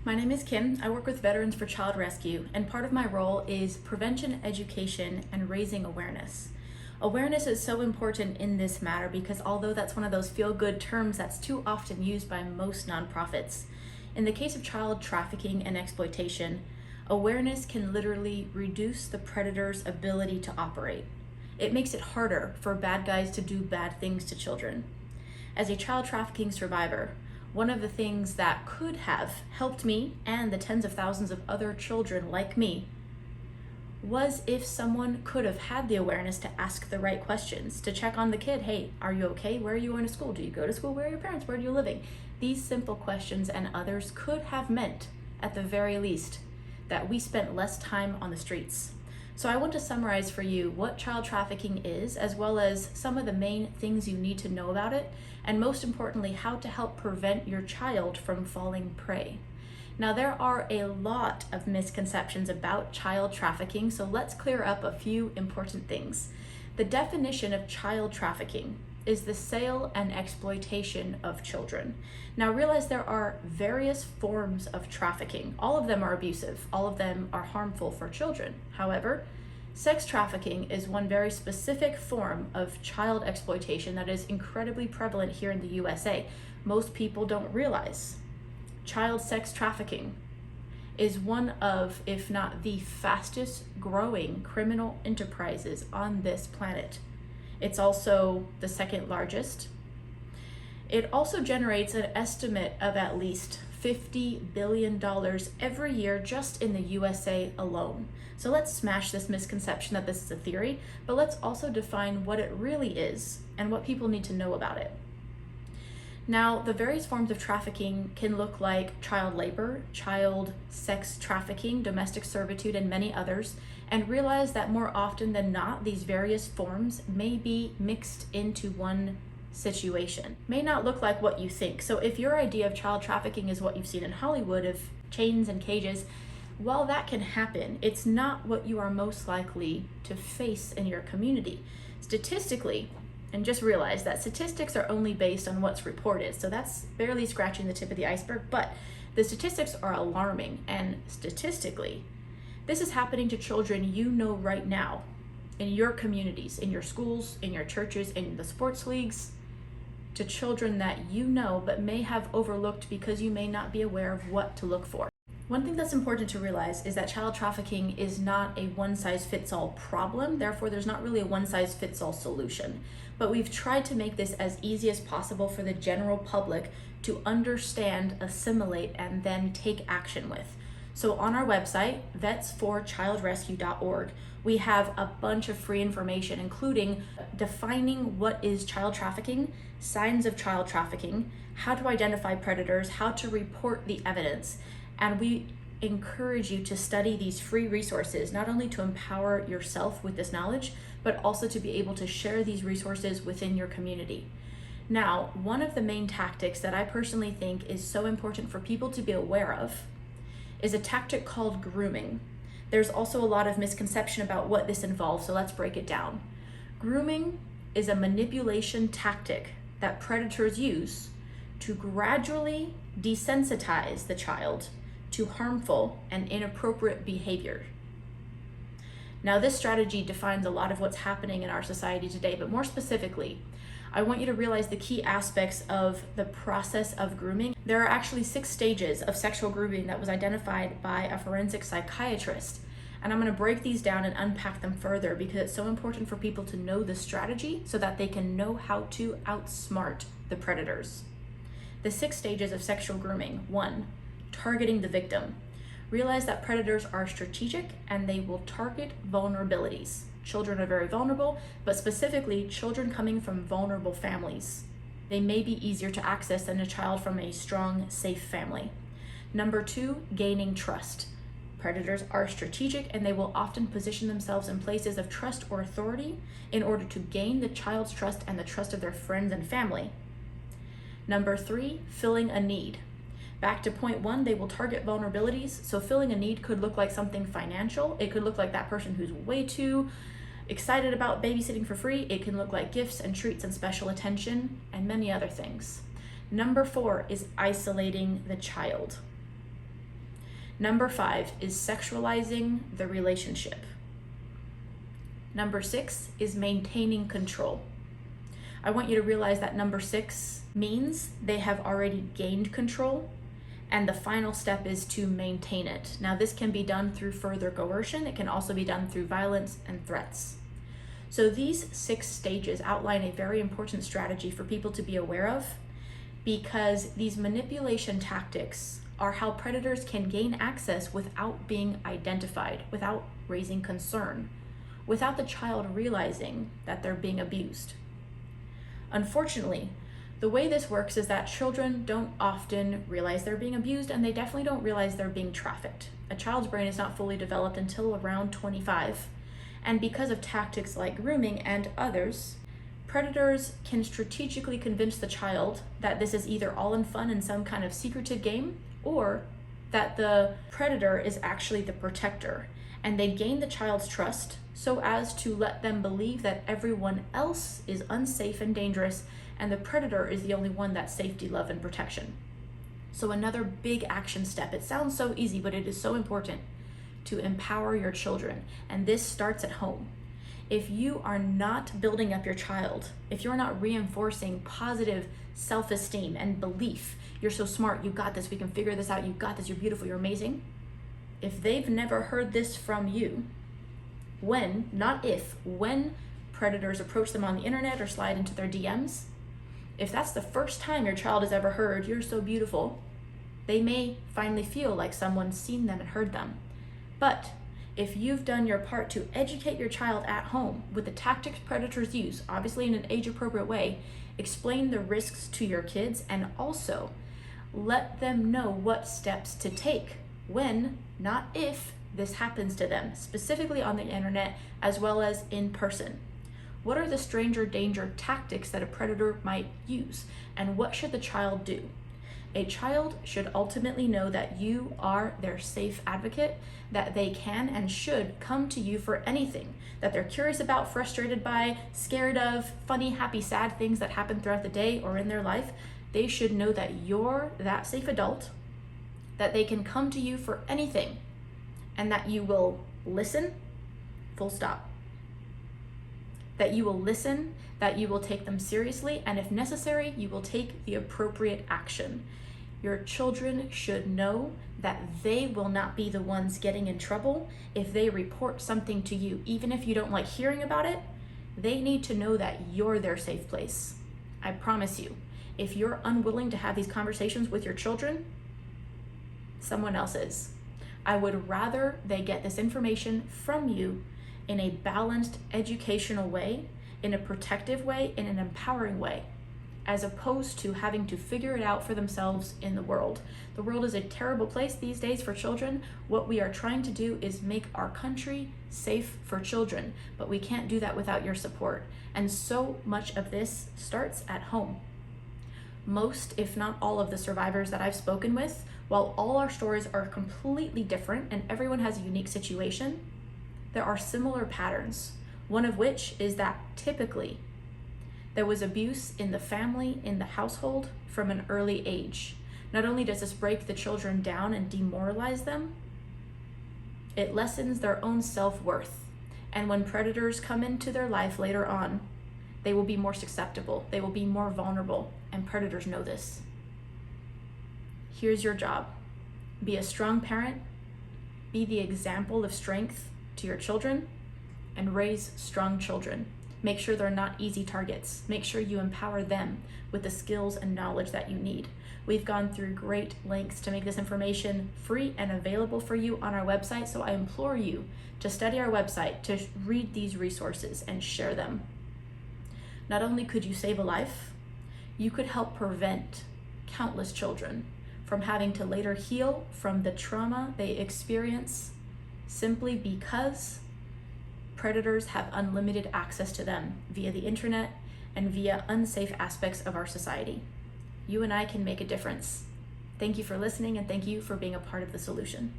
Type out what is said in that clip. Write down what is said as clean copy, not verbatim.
My name is Kim. I work with Veterans for Child Rescue, and part of my role is prevention, education, and raising awareness. Awareness is so important in this matter because although that's one of those feel-good terms that's too often used by most nonprofits, in the case of child trafficking and exploitation, awareness can literally reduce the predator's ability to operate. It makes it harder for bad guys to do bad things to children. As a child trafficking survivor, one of the things that could have helped me and the tens of thousands of other children like me was if someone could have had the awareness to ask the right questions, to check on the kid. Hey, are you okay? Where are you going to school? Do you go to school? Where are your parents? Where are you living? These simple questions and others could have meant, at the very least, that we spent less time on the streets. So I want to summarize for you what child trafficking is, as well as some of the main things you need to know about it, and most importantly, how to help prevent your child from falling prey. Now, there are a lot of misconceptions about child trafficking, so let's clear up a few important things. The definition of child trafficking is the sale and exploitation of children. Now, realize there are various forms of trafficking. All of them are abusive. All of them are harmful for children. However, sex trafficking is one very specific form of child exploitation that is incredibly prevalent here in the USA. Most people don't realize child sex trafficking is one of, if not the fastest growing criminal enterprises on this planet. It's also the second largest. It also generates an estimate of at least $50 billion every year just in the USA alone. So let's smash this misconception that this is a theory, but let's also define what it really is and what people need to know about it. Now, the various forms of trafficking can look like child labor, child sex trafficking, domestic servitude, and many others, and realize that more often than not, these various forms may be mixed into one situation. May not look like what you think. So if your idea of child trafficking is what you've seen in Hollywood of chains and cages, while that can happen, it's not what you are most likely to face in your community. Statistically, and just realize that statistics are only based on what's reported, so that's barely scratching the tip of the iceberg, but the statistics are alarming, and statistically, this is happening to children you know right now in your communities, in your schools, in your churches, in the sports leagues, to children that you know but may have overlooked because you may not be aware of what to look for. One thing that's important to realize is that child trafficking is not a one-size-fits-all problem, therefore there's not really a one-size-fits-all solution. But we've tried to make this as easy as possible for the general public to understand, assimilate, and then take action with. So on our website, vetsforchildrescue.org, we have a bunch of free information, including defining what is child trafficking, signs of child trafficking, how to identify predators, how to report the evidence. And we encourage you to study these free resources, not only to empower yourself with this knowledge, but also to be able to share these resources within your community. Now, one of the main tactics that I personally think is so important for people to be aware of is a tactic called grooming. There's also a lot of misconception about what this involves, so let's break it down. Grooming is a manipulation tactic that predators use to gradually desensitize the child to harmful and inappropriate behavior. Now, this strategy defines a lot of what's happening in our society today, but more specifically, I want you to realize the key aspects of the process of grooming. There are actually 6 stages of sexual grooming that was identified by a forensic psychiatrist. And I'm going to break these down and unpack them further because it's so important for people to know the strategy so that they can know how to outsmart the predators. The 6 stages of sexual grooming. 1, targeting the victim. Realize that predators are strategic and they will target vulnerabilities. Children are very vulnerable, but specifically children coming from vulnerable families. They may be easier to access than a child from a strong, safe family. Number 2, gaining trust. Predators are strategic and they will often position themselves in places of trust or authority in order to gain the child's trust and the trust of their friends and family. Number 3, filling a need. Back to point 1, they will target vulnerabilities. So filling a need could look like something financial. It could look like that person who's way too excited about babysitting for free. It can look like gifts and treats and special attention and many other things. Number 4 is isolating the child. Number 5 is sexualizing the relationship. Number 6 is maintaining control. I want you to realize that number 6 means they have already gained control, and the final step is to maintain it. Now, this can be done through further coercion. It can also be done through violence and threats. So these 6 stages outline a very important strategy for people to be aware of, because these manipulation tactics are how predators can gain access without being identified, without raising concern, without the child realizing that they're being abused. Unfortunately, the way this works is that children don't often realize they're being abused, and they definitely don't realize they're being trafficked. A child's brain is not fully developed until around 25, and because of tactics like grooming and others, predators can strategically convince the child that this is either all in fun in some kind of secretive game, or that the predator is actually the protector, and they gain the child's trust so as to let them believe that everyone else is unsafe and dangerous, and the predator is the only one that's safety, love, and protection. So another big action step, it sounds so easy, but it is so important to empower your children, and this starts at home. If you are not building up your child, if you're not reinforcing positive self-esteem and belief, you're so smart, you got this, we can figure this out, you got this, you're beautiful, you're amazing. If they've never heard this from you, when predators approach them on the internet or slide into their DMs, if that's the first time your child has ever heard, you're so beautiful, they may finally feel like someone's seen them and heard them. But if you've done your part to educate your child at home with the tactics predators use, obviously in an age-appropriate way, explain the risks to your kids, and also let them know what steps to take when, not if, this happens to them, specifically on the internet as well as in person. What are the stranger danger tactics that a predator might use, and what should the child do? A child should ultimately know that you are their safe advocate, that they can and should come to you for anything that they're curious about, frustrated by, scared of, funny, happy, sad things that happen throughout the day or in their life. They should know that you're that safe adult, that they can come to you for anything, and that you will listen, full stop. That you will listen, that you will take them seriously, and if necessary, you will take the appropriate action. Your children should know that they will not be the ones getting in trouble if they report something to you. Even if you don't like hearing about it, they need to know that you're their safe place. I promise you, if you're unwilling to have these conversations with your children, someone else is. I would rather they get this information from you in a balanced educational way, in a protective way, in an empowering way, as opposed to having to figure it out for themselves in the world. The world is a terrible place these days for children. What we are trying to do is make our country safe for children, but we can't do that without your support. And so much of this starts at home. Most, if not all, of the survivors that I've spoken with, while all our stories are completely different and everyone has a unique situation, there are similar patterns. One of which is that typically there was abuse in the family, in the household, from an early age. Not only does this break the children down and demoralize them, it lessens their own self-worth. And when predators come into their life later on, they will be more susceptible, they will be more vulnerable, and predators know this. Here's your job. Be a strong parent, be the example of strength to your children, and raise strong children. Make sure they're not easy targets. Make sure you empower them with the skills and knowledge that you need. We've gone through great lengths to make this information free and available for you on our website, so I implore you to study our website, to read these resources and share them. Not only could you save a life, you could help prevent countless children from having to later heal from the trauma they experience simply because predators have unlimited access to them via the internet and via unsafe aspects of our society. You and I can make a difference. Thank you for listening, and thank you for being a part of the solution.